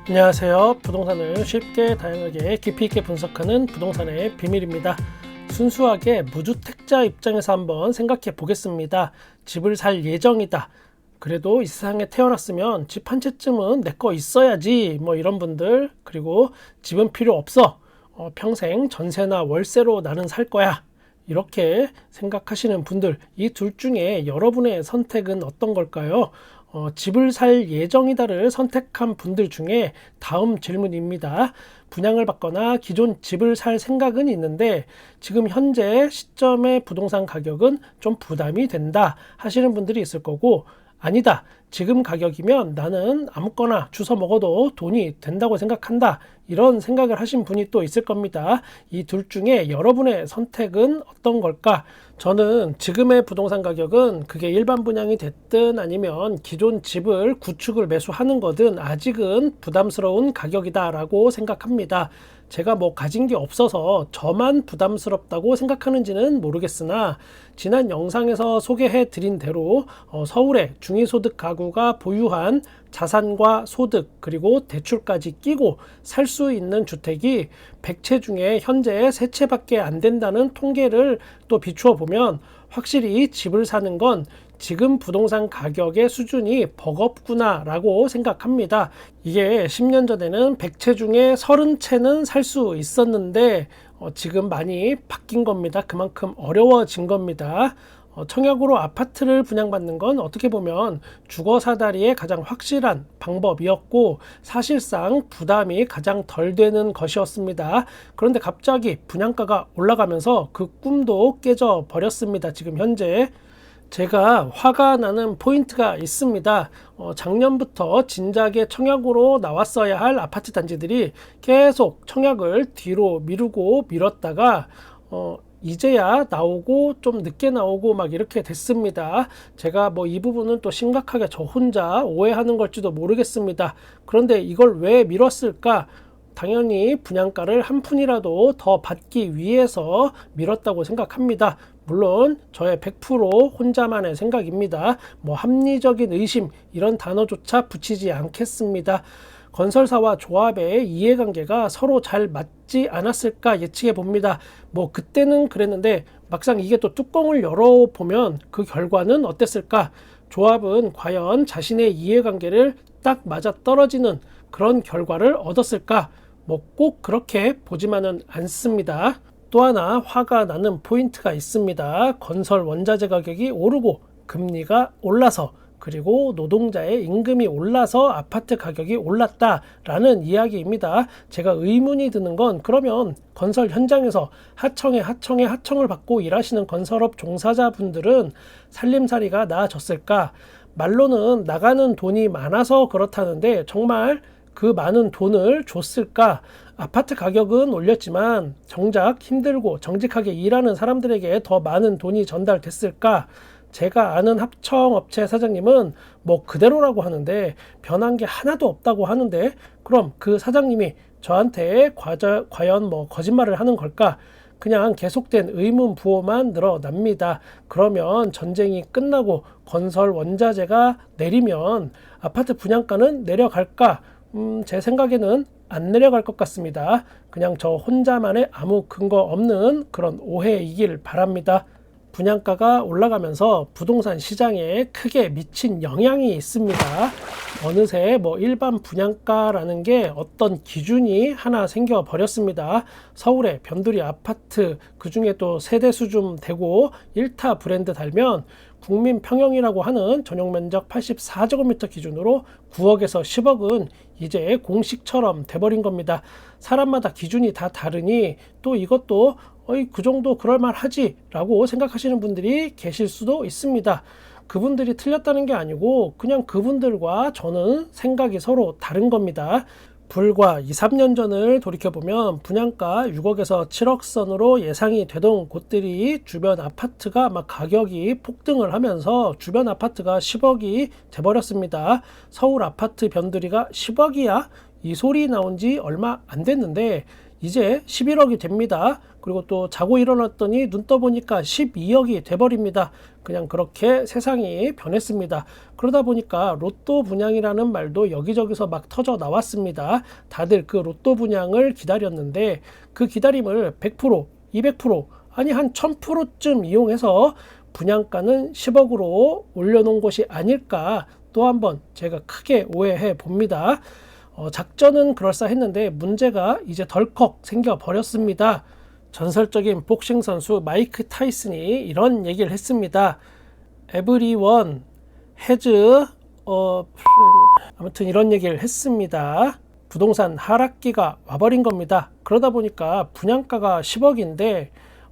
안녕하세요. 부동산을 쉽게 다양하게 깊이 있게 분석하는 부동산의 비밀입니다. 순수하게 무주택자 입장에서 한번 생각해 보겠습니다. 집을 살 예정이다. 그래도 이 세상에 태어났으면 집 한 채쯤은 내 거 있어야지, 이런 분들. 그리고 집은 필요 없어. 평생 전세나 월세로 나는 살 거야. 이렇게 생각하시는 분들, 이 둘 중에 여러분의 선택은 어떤 걸까요? 집을 살 예정이다를 선택한 분들 중에 다음 질문입니다. 분양을 받거나 기존 집을 살 생각은 있는데 지금 현재 시점의 부동산 가격은 좀 부담이 된다 하시는 분들이 있을 거고, 아니다, 지금 가격이면 나는 아무거나 주워 먹어도 돈이 된다고 생각한다, 이런 생각을 하신 분이 또 있을 겁니다. 이 둘 중에 여러분의 선택은 어떤 걸까? 저는 지금의 부동산 가격은 그게 일반 분양이 됐든 아니면 기존 집을 구축을 매수하는 거든 아직은 부담스러운 가격이다 라고 생각합니다. 제가 가진 게 없어서 저만 부담스럽다고 생각하는지는 모르겠으나 지난 영상에서 소개해 드린 대로 서울의 중위소득 가구가 보유한 자산과 소득 그리고 대출까지 끼고 살 수 있는 주택이 100채 중에 현재 3채밖에 안 된다는 통계를 또 비추어 보면 확실히 집을 사는 건 지금 부동산 가격의 수준이 버겁구나 라고 생각합니다. 이게 10년 전에는 100채 중에 30채는 살 수 있었는데 지금 많이 바뀐 겁니다. 그만큼 어려워진 겁니다. 청약으로 아파트를 분양받는 건 어떻게 보면 주거사다리의 가장 확실한 방법이었고 사실상 부담이 가장 덜 되는 것이었습니다. 그런데 갑자기 분양가가 올라가면서 그 꿈도 깨져 버렸습니다. 지금 현재 제가 화가 나는 포인트가 있습니다. 작년부터 진작에 청약으로 나왔어야 할 아파트 단지들이 계속 청약을 뒤로 미루고 미뤘다가 이제야 나오고 좀 늦게 나오고 이렇게 됐습니다. 제가 이 부분은 또 심각하게 저 혼자 오해하는 걸지도 모르겠습니다. 그런데 이걸 왜 미뤘을까? 당연히 분양가를 한 푼이라도 더 받기 위해서 미뤘다고 생각합니다. 물론 저의 100% 혼자만의 생각입니다. 합리적인 의심 이런 단어조차 붙이지 않겠습니다. 건설사와 조합의 이해관계가 서로 잘 맞지 않았을까 예측해 봅니다. 그때는 그랬는데 막상 이게 또 뚜껑을 열어보면 그 결과는 어땠을까? 조합은 과연 자신의 이해관계를 딱 맞아 떨어지는 그런 결과를 얻었을까? 꼭 그렇게 보지만은 않습니다. 또 하나 화가 나는 포인트가 있습니다. 건설 원자재 가격이 오르고 금리가 올라서 그리고 노동자의 임금이 올라서 아파트 가격이 올랐다라는 이야기입니다. 제가 의문이 드는 건 그러면 건설 현장에서 하청을 받고 일하시는 건설업 종사자분들은 살림살이가 나아졌을까? 말로는 나가는 돈이 많아서 그렇다는데 정말 그 많은 돈을 줬을까? 아파트 가격은 올렸지만 정작 힘들고 정직하게 일하는 사람들에게 더 많은 돈이 전달됐을까? 제가 아는 합청업체 사장님은 그대로라고 하는데 변한 게 하나도 없다고 하는데 그럼 그 사장님이 저한테 과연 거짓말을 하는 걸까? 그냥 계속된 의문 부호만 늘어납니다. 그러면 전쟁이 끝나고 건설 원자재가 내리면 아파트 분양가는 내려갈까? 제 생각에는 안 내려갈 것 같습니다. 그냥 저 혼자만의 아무 근거 없는 그런 오해이길 바랍니다. 분양가가 올라가면서 부동산 시장에 크게 미친 영향이 있습니다. 어느새 일반 분양가라는 게 어떤 기준이 하나 생겨 버렸습니다. 서울의 변두리 아파트 그중에 또 세대 수준 되고 1타 브랜드 달면 국민 평형이라고 하는 전용 면적 84제곱미터 기준으로 9억에서 10억은 이제 공식처럼 돼버린 겁니다. 사람마다 기준이 다 다르니 또 이것도 그 정도 그럴만하지 라고 생각하시는 분들이 계실 수도 있습니다. 그분들이 틀렸다는 게 아니고 그냥 그분들과 저는 생각이 서로 다른 겁니다. 불과 2, 3년 전을 돌이켜보면 분양가 6억에서 7억 선으로 예상이 되던 곳들이 주변 아파트가 가격이 폭등을 하면서 주변 아파트가 10억이 돼버렸습니다. 서울 아파트 변두리가 10억이야? 이 소리 나온 지 얼마 안 됐는데 이제 11억이 됩니다. 그리고 또 자고 일어났더니 눈 떠보니까 12억이 돼버립니다. 그냥 그렇게 세상이 변했습니다. 그러다 보니까 로또 분양이라는 말도 여기저기서 막 터져 나왔습니다. 다들 그 로또 분양을 기다렸는데 그 기다림을 100%, 200%, 아니 한 1000%쯤 이용해서 분양가는 10억으로 올려놓은 것이 아닐까 또 한번 제가 크게 오해해 봅니다. 작전은 그럴싸했는데 문제가 이제 덜컥 생겨버렸습니다. 전설적인 복싱 선수 마이크 타이슨이 이런 얘기를 했습니다. Everyone has 아무튼 이런 얘기를 했습니다. 부동산 하락기가 와버린 겁니다. 그러다 보니까 분양가가 10억인데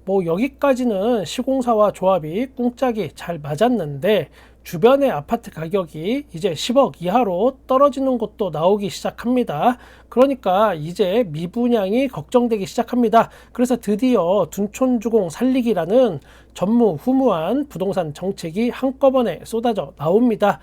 뭐 여기까지는 시공사와 조합이 꿍짝이 잘 맞았는데 주변의 아파트 가격이 이제 10억 이하로 떨어지는 곳도 나오기 시작합니다. 그러니까 이제 미분양이 걱정되기 시작합니다. 그래서 드디어 둔촌주공 살리기라는 전무후무한 부동산 정책이 한꺼번에 쏟아져 나옵니다.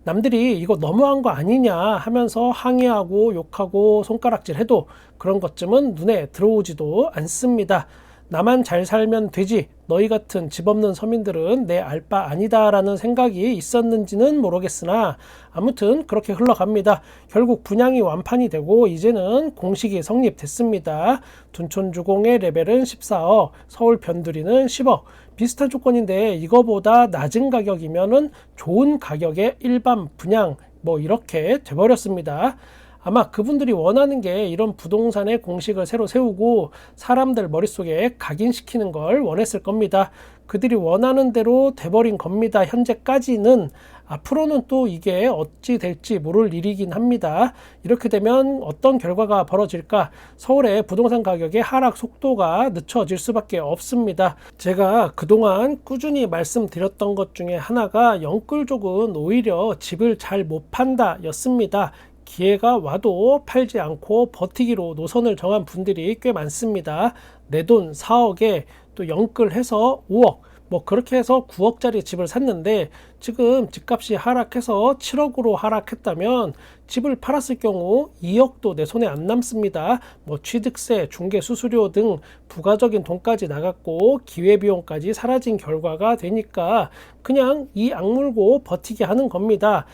남들이 이거 너무한 거 아니냐 하면서 항의하고 욕하고 손가락질해도 그런 것쯤은 눈에 들어오지도 않습니다. 나만 잘 살면 되지, 너희 같은 집 없는 서민들은 내 알 바 아니다 라는 생각이 있었는지는 모르겠으나 아무튼 그렇게 흘러갑니다. 결국 분양이 완판이 되고 이제는 공식이 성립됐습니다. 둔촌주공의 레벨은 14억, 서울 변두리는 10억. 비슷한 조건인데 이거보다 낮은 가격이면은 좋은 가격의 일반 분양 뭐 이렇게 돼버렸습니다. 아마 그분들이 원하는 게 이런 부동산의 공식을 새로 세우고 사람들 머릿속에 각인시키는 걸 원했을 겁니다. 그들이 원하는 대로 돼버린 겁니다. 현재까지는. 앞으로는 또 이게 어찌 될지 모를 일이긴 합니다. 이렇게 되면 어떤 결과가 벌어질까? 서울의 부동산 가격의 하락 속도가 늦춰질 수밖에 없습니다. 제가 그동안 꾸준히 말씀드렸던 것 중에 하나가 영끌족은 오히려 집을 잘 못 판다 였습니다. 기회가 와도 팔지 않고 버티기로 노선을 정한 분들이 꽤 많습니다. 내 돈 4억에 또 영끌해서 5억, 뭐 그렇게 해서 9억짜리 집을 샀는데 지금 집값이 하락해서 7억으로 하락했다면 집을 팔았을 경우 2억도 내 손에 안 남습니다. 뭐 취득세, 중개 수수료 등 부가적인 돈까지 나갔고 기회비용까지 사라진 결과가 되니까 그냥 이 악물고 버티게 하는 겁니다.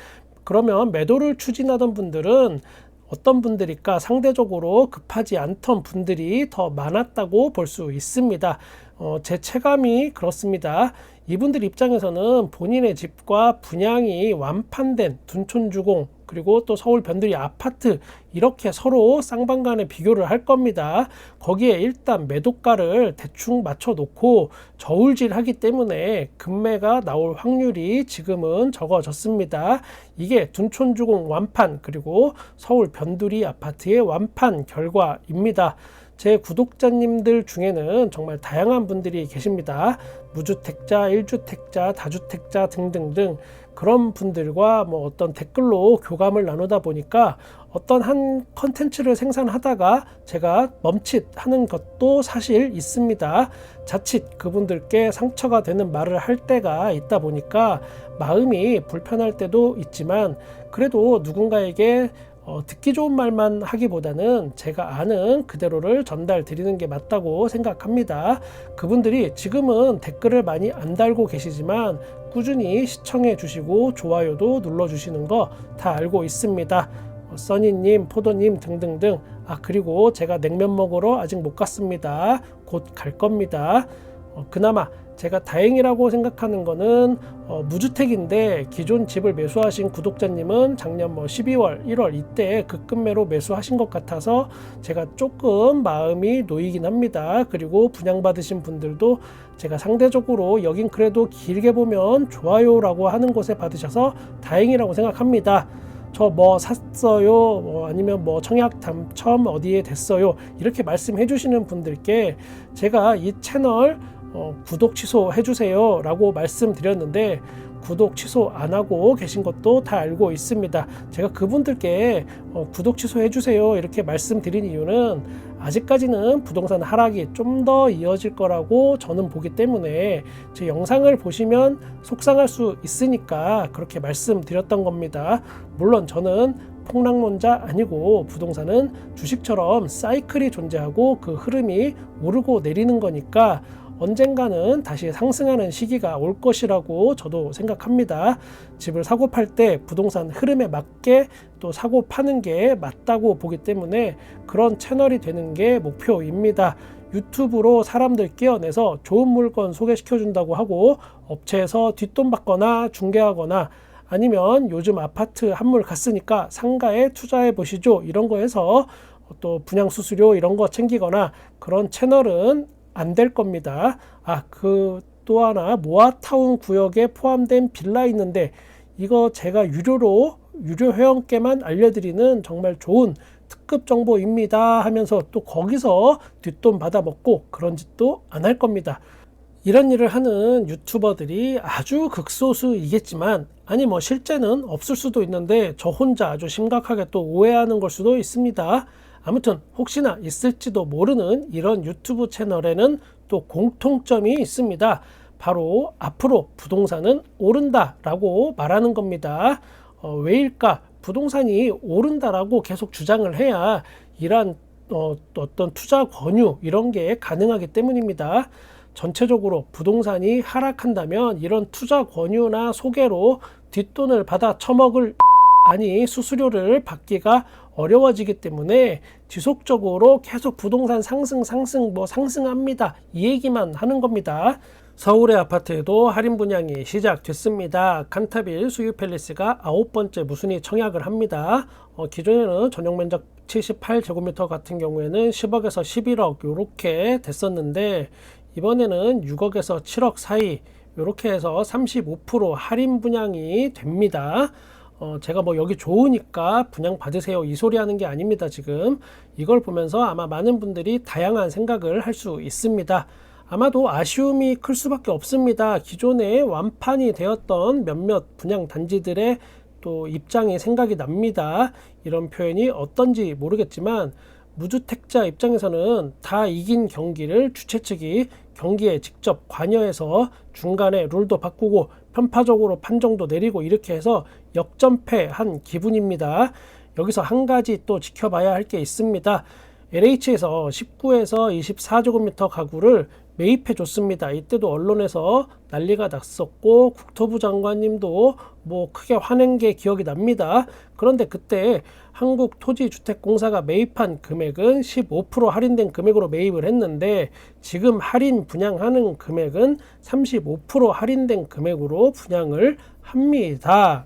그러면 매도를 추진하던 분들은 어떤 분들일까? 상대적으로 급하지 않던 분들이 더 많았다고 볼 수 있습니다. 제 체감이 그렇습니다. 이분들 입장에서는 본인의 집과 분양이 완판된 둔촌주공 그리고 또 서울 변두리 아파트 이렇게 서로 쌍방간에 비교를 할 겁니다. 거기에 일단 매도가를 대충 맞춰 놓고 저울질하기 때문에 금매가 나올 확률이 지금은 적어졌습니다. 이게 둔촌주공 완판 그리고 서울 변두리 아파트의 완판 결과입니다. 제 구독자님들 중에는 정말 다양한 분들이 계십니다. 무주택자, 1주택자, 다주택자 등등등 그런 분들과 뭐 어떤 댓글로 교감을 나누다 보니까 어떤 한 컨텐츠를 생산하다가 제가 멈칫하는 것도 사실 있습니다. 자칫 그분들께 상처가 되는 말을 할 때가 있다 보니까 마음이 불편할 때도 있지만 그래도 누군가에게 듣기 좋은 말만 하기보다는 제가 아는 그대로를 전달 드리는 게 맞다고 생각합니다. 그분들이 지금은 댓글을 많이 안 달고 계시지만 꾸준히 시청해 주시고 좋아요도 눌러 주시는 거 다 알고 있습니다. 써니님, 포도님 등등등. 그리고 제가 냉면 먹으러 아직 못 갔습니다. 곧 갈 겁니다. 그나마 제가 다행이라고 생각하는 거는 무주택인데 기존 집을 매수하신 구독자님은 작년 12월, 1월 이때 급매로 매수하신 것 같아서 제가 조금 마음이 놓이긴 합니다. 그리고 분양받으신 분들도 제가 상대적으로 여긴 그래도 길게 보면 좋아요라고 하는 곳에 받으셔서 다행이라고 생각합니다. 저 뭐 샀어요, 아니면 뭐 청약 당첨 어디에 됐어요 이렇게 말씀해 주시는 분들께 제가 이 채널 구독 취소해 주세요 라고 말씀드렸는데 구독 취소 안 하고 계신 것도 다 알고 있습니다. 제가 그분들께 구독 취소해 주세요 이렇게 말씀드린 이유는 아직까지는 부동산 하락이 좀 더 이어질 거라고 저는 보기 때문에 제 영상을 보시면 속상할 수 있으니까 그렇게 말씀드렸던 겁니다. 물론 저는 폭락론자 아니고 부동산은 주식처럼 사이클이 존재하고 그 흐름이 오르고 내리는 거니까 언젠가는 다시 상승하는 시기가 올 것이라고 저도 생각합니다. 집을 사고 팔 때 부동산 흐름에 맞게 또 사고 파는 게 맞다고 보기 때문에 그런 채널이 되는 게 목표입니다. 유튜브로 사람들 끼워내서 좋은 물건 소개시켜 준다고 하고 업체에서 뒷돈 받거나 중개하거나 아니면 요즘 아파트 한물 갔으니까 상가에 투자해 보시죠 이런 거 해서 또 분양 수수료 이런 거 챙기거나 그런 채널은 안 될 겁니다. 또 하나 모아타운 구역에 포함된 빌라 있는데 이거 제가 유료 회원께만 알려드리는 정말 좋은 특급 정보입니다 하면서 또 거기서 뒷돈 받아먹고 그런 짓도 안 할 겁니다. 이런 일을 하는 유튜버들이 아주 극소수이겠지만 실제는 없을 수도 있는데 저 혼자 아주 심각하게 또 오해하는 걸 수도 있습니다. 아무튼 혹시나 있을지도 모르는 이런 유튜브 채널에는 또 공통점이 있습니다. 바로 앞으로 부동산은 오른다라고 말하는 겁니다. 왜일까? 부동산이 오른다라고 계속 주장을 해야 이러한 어떤 투자 권유 이런 게 가능하기 때문입니다. 전체적으로 부동산이 하락한다면 이런 투자 권유나 소개로 뒷돈을 받아 처먹을 수수료를 받기가 어려워지기 때문에 지속적으로 계속 부동산 상승합니다 이 얘기만 하는 겁니다. 서울의 아파트에도 할인 분양이 시작됐습니다. 칸타빌 수유팰리스가 9번째 무순위 청약을 합니다. 기존에는 전용 면적 78제곱미터 같은 경우에는 10억에서 11억 이렇게 됐었는데 이번에는 6억에서 7억 사이 이렇게 해서 35% 할인 분양이 됩니다. 제가 여기 좋으니까 분양 받으세요 이 소리 하는 게 아닙니다. 지금 이걸 보면서 아마 많은 분들이 다양한 생각을 할 수 있습니다. 아마도 아쉬움이 클 수밖에 없습니다. 기존에 완판이 되었던 몇몇 분양 단지들의 또 입장이 생각이 납니다. 이런 표현이 어떤지 모르겠지만 무주택자 입장에서는 다 이긴 경기를 주최 측이 경기에 직접 관여해서 중간에 룰도 바꾸고 편파적으로 판정도 내리고 이렇게 해서 역전패한 기분입니다. 여기서 한 가지 또 지켜봐야 할 게 있습니다. LH에서 19에서 24제곱미터 가구를 매입해 줬습니다. 이때도 언론에서 난리가 났었고 국토부 장관님도 크게 화낸 게 기억이 납니다. 그런데 그때 한국토지주택공사가 매입한 금액은 15% 할인된 금액으로 매입을 했는데 지금 할인 분양하는 금액은 35% 할인된 금액으로 분양을 합니다.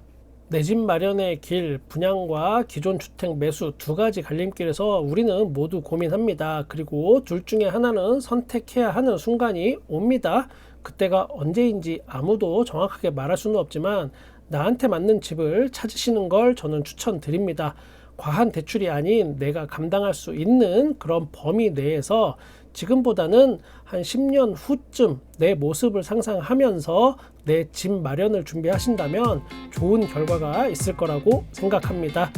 내 집 마련의 길, 분양과 기존 주택 매수 두 가지 갈림길에서 우리는 모두 고민합니다. 그리고 둘 중에 하나는 선택해야 하는 순간이 옵니다. 그때가 언제인지 아무도 정확하게 말할 수는 없지만 나한테 맞는 집을 찾으시는 걸 저는 추천드립니다. 과한 대출이 아닌 내가 감당할 수 있는 그런 범위 내에서 지금보다는 한 10년 후쯤 내 모습을 상상하면서 내 집 마련을 준비하신다면 좋은 결과가 있을 거라고 생각합니다.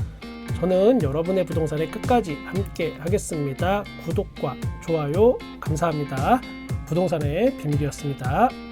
저는 여러분의 부동산에 끝까지 함께 하겠습니다. 구독과 좋아요 감사합니다. 부동산의 비밀이었습니다.